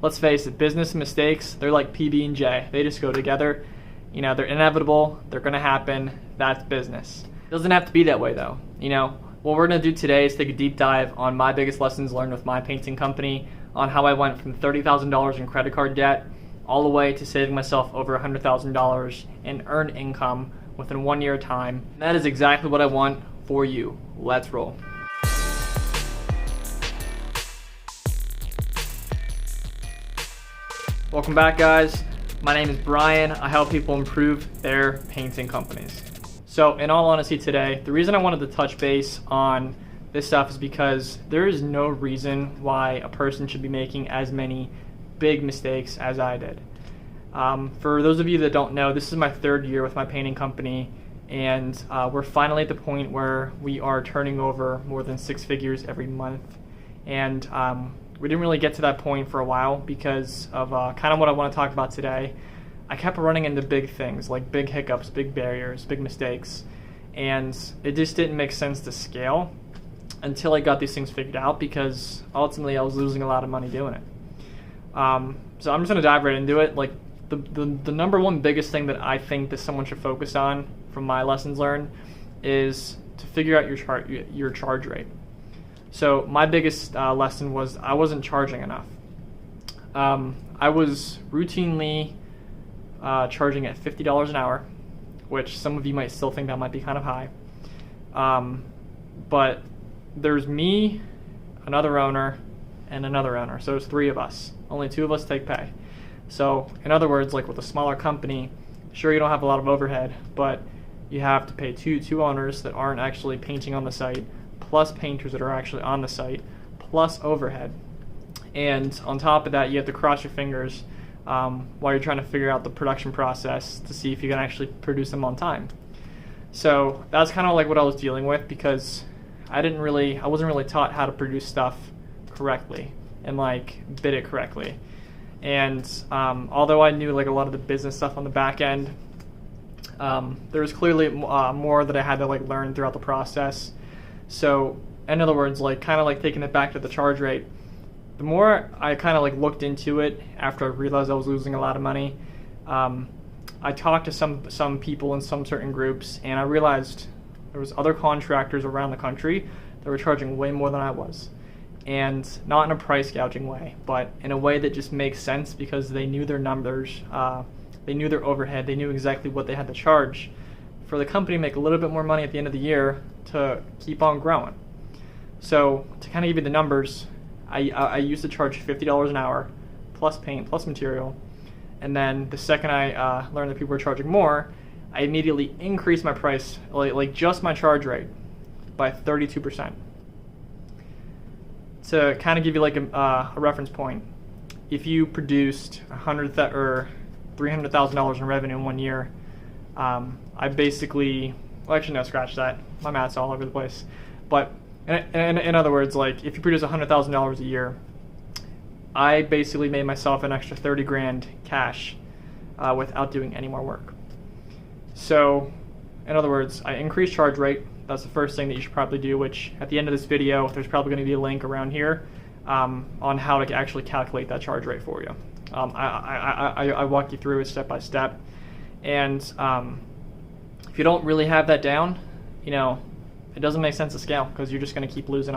let's face it, business mistakes, they're like PB&J. They just go together. They're inevitable. They're going to happen. That's business. It doesn't have to be that way, though. What we're going to do today is take a deep dive on my biggest lessons learned with my painting company, on how I went from $30,000 in credit card debt all the way to saving myself over $100,000 in earned income within 1 year time. And that is exactly what I want for you. Let's roll. Welcome back, guys. My name is Brian. I help people improve their painting companies. So in all honesty today, the reason I wanted to touch base on this stuff is because there is no reason why a person should be making as many big mistakes as I did. For those of you that don't know, this is my 3rd year with my painting company, and we're finally at the point where we are turning over more than 6 figures every month. And we didn't really get to that point for a while because of kind of what I want to talk about today. I kept running into big things, like big hiccups, big barriers, big mistakes, and it just didn't make sense to scale until I got these things figured out, because ultimately I was losing a lot of money doing it. So I'm just going to dive right into it. Like the number one biggest thing that I think that someone should focus on from my lessons learned is to figure out your charge rate. So my biggest lesson was I wasn't charging enough. I was routinely charging at $50 an hour, which some of you might still think that might be kind of high. But there's me, another owner, and another owner. So there's 3 of us. Only 2 of us take pay. So in other words, like with a smaller company, sure, you don't have a lot of overhead, but you have to pay two owners that aren't actually painting on the site, plus painters that are actually on the site, plus overhead. And on top of that, you have to cross your fingers while you're trying to figure out the production process to see if you can actually produce them on time. So that's kind of like what I was dealing with, because I wasn't really taught how to produce stuff correctly and like bid it correctly. And although I knew like a lot of the business stuff on the back end, there was clearly more that I had to like learn throughout the process. So in other words, like kind of like taking it back to the charge rate, the more I kind of like looked into it after I realized I was losing a lot of money, I talked to some people in some certain groups, and I realized there was other contractors around the country that were charging way more than I was. And not in a price gouging way, but in a way that just makes sense, because they knew their numbers, they knew their overhead, they knew exactly what they had to charge for the company to make a little bit more money at the end of the year to keep on growing. So to kind of give you the numbers, I used to charge $50 an hour, plus paint, plus material. And then the second I learned that people were charging more, I immediately increased my price, like just my charge rate, by 32%. To kind of give you like a reference point, if you produced $300,000 in revenue in 1 year, I basically, well, actually no, scratch that. My math's all over the place. But in other words, like if you produce $100,000 a year, I basically made myself an extra 30 grand cash without doing any more work. So in other words, I increased charge rate. That's the first thing that you should probably do, which at the end of this video, there's probably going to be a link around here on how to actually calculate that charge rate for you. I walk you through it step by step. And if you don't really have that down, it doesn't make sense to scale, because you're just going to keep losing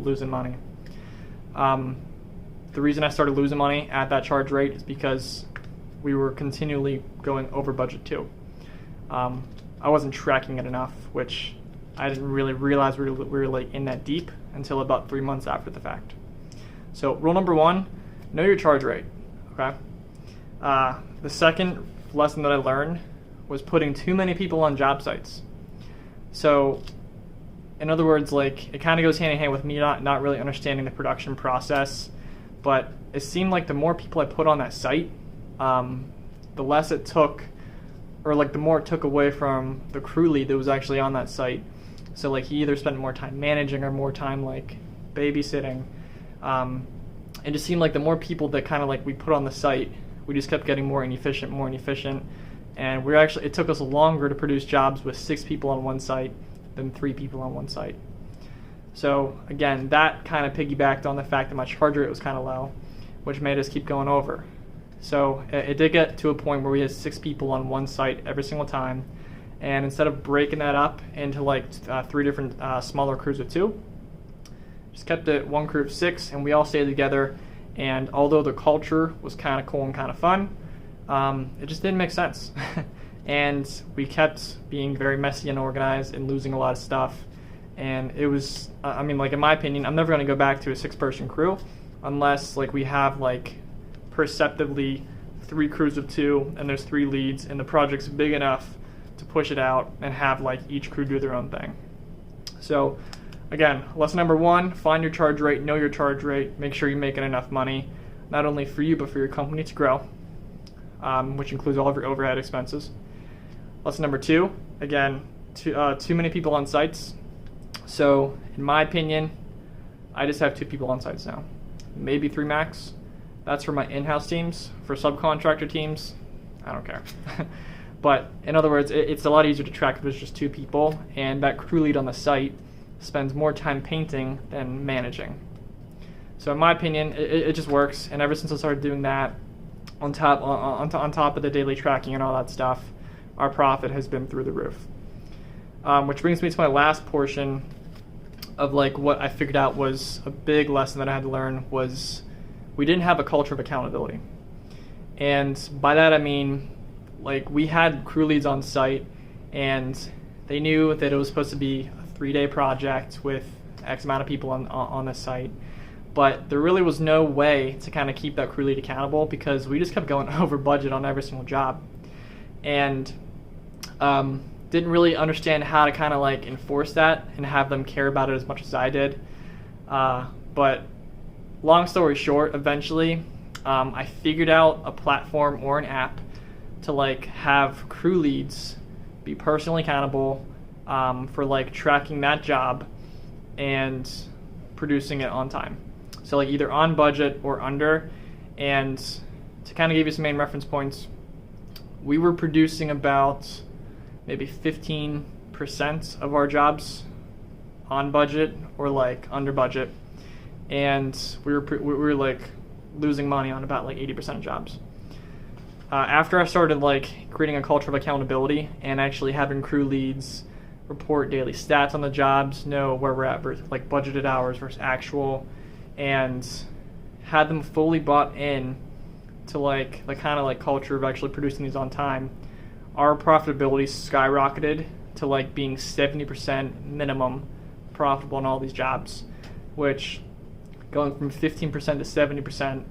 losing money. The reason I started losing money at that charge rate is because we were continually going over budget too. I wasn't tracking it enough, which I didn't really realize we were like in that deep until about 3 months after the fact. So rule number 1, know your charge rate. Okay. The second lesson that I learned was putting too many people on job sites. So in other words, like it kind of goes hand in hand with me not really understanding the production process, but it seemed like the more people I put on that site, the less it took, or like the more it took away from the crew lead that was actually on that site. So like he either spent more time managing or more time like babysitting. It just seemed like the more people that kind of like we put on the site, we just kept getting more inefficient, and it took us longer to produce jobs with 6 people on one site than 3 people on one site. So again, that kind of piggybacked on the fact that my charge rate was kind of low. which made us keep going over. So it did get to a point where we had 6 people on one site every single time, and instead of breaking that up into like 3 different smaller crews of 2, just kept it one crew of 6, and we all stayed together. And although the culture was kind of cool and kind of fun, it just didn't make sense. And we kept being very messy and organized and losing a lot of stuff. And it was, I mean, like in my opinion, I'm never going to go back to a 6-person crew unless like we have like perceptively 3 crews of 2 and there's 3 leads and the project's big enough to push it out and have like each crew do their own thing. So again, lesson number 1, find your charge rate, know your charge rate, make sure you're making enough money, not only for you but for your company to grow, which includes all of your overhead expenses. Lesson number 2, again, too many people on sites. So in my opinion, I just have 2 people on sites now, maybe 3 max. That's for my in-house teams. For subcontractor teams, I don't care. But in other words, it's a lot easier to track if there's just 2 people, and that crew lead on the site spends more time painting than managing. So in my opinion, it just works. And ever since I started doing that, on top of the daily tracking and all that stuff, our profit has been through the roof. Which brings me to my last portion of like what I figured out was a big lesson that I had to learn was we didn't have a culture of accountability. And by that I mean, like, we had crew leads on site and they knew that it was supposed to be a 3-day project with X amount of people on the site. But there really was no way to kind of keep that crew lead accountable because we just kept going over budget on every single job. And didn't really understand how to kind of like enforce that and have them care about it as much as I did. But long story short, eventually I figured out a platform or an app to like have crew leads be personally accountable for like tracking that job and producing it on time. So like either on budget or under. And to kind of give you some main reference points, we were producing about maybe 15% of our jobs on budget or like under budget, and we were like losing money on about like 80% of jobs. After I started like creating a culture of accountability and actually having crew leads report daily stats on the jobs, know where we're at versus like budgeted hours versus actual, and had them fully bought in to like the kind of like culture of actually producing these on time, our profitability skyrocketed to like being 70% minimum profitable in all these jobs, which going from 15% to 70%,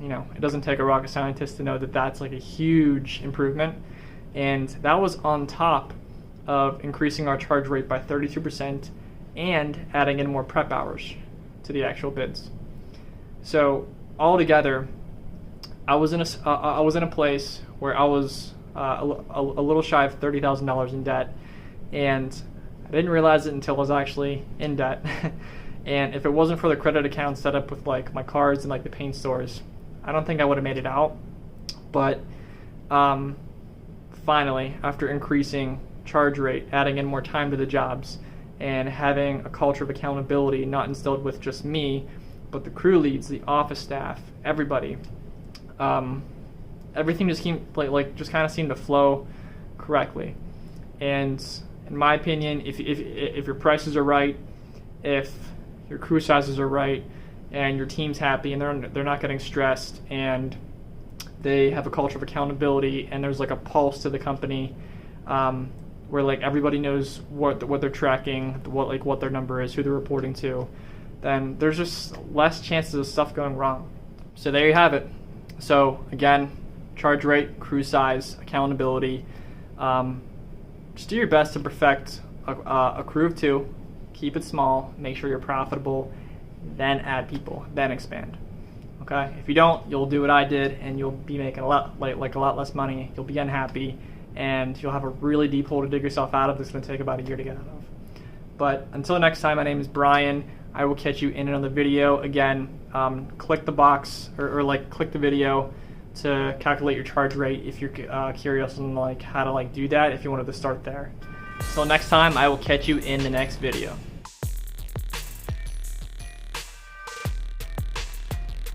you know, it doesn't take a rocket scientist to know that that's like a huge improvement. And that was on top of increasing our charge rate by 32% and adding in more prep hours to the actual bids. So altogether, I was in a place where I was a little shy of $30,000 in debt, and I didn't realize it until I was actually in debt. And if it wasn't for the credit account set up with like my cards and like the paint stores, I don't think I would have made it out. But finally, after increasing charge rate, adding in more time to the jobs, and having a culture of accountability not instilled with just me, but the crew leads, the office staff, everybody, everything just came just kind of seemed to flow correctly. And in my opinion, if your prices are right, if your crew sizes are right, and your team's happy and they're not getting stressed, and they have a culture of accountability, and there's like a pulse to the company, where like everybody knows what they're tracking, what their number is, who they're reporting to, then there's just less chances of stuff going wrong. So there you have it. So again, charge rate, crew size, accountability. Just do your best to perfect a crew of 2. Keep it small. Make sure you're profitable. Then add people. Then expand. Okay. If you don't, you'll do what I did, and you'll be making a lot less money. You'll be unhappy, and you'll have a really deep hole to dig yourself out of that's going to take about a year to get out of. But until next time, my name is Brian. I will catch you in another video. Again, click the box or like click the video to calculate your charge rate if you're curious on like how to like do that if you wanted to start there. Until next time, I will catch you in the next video.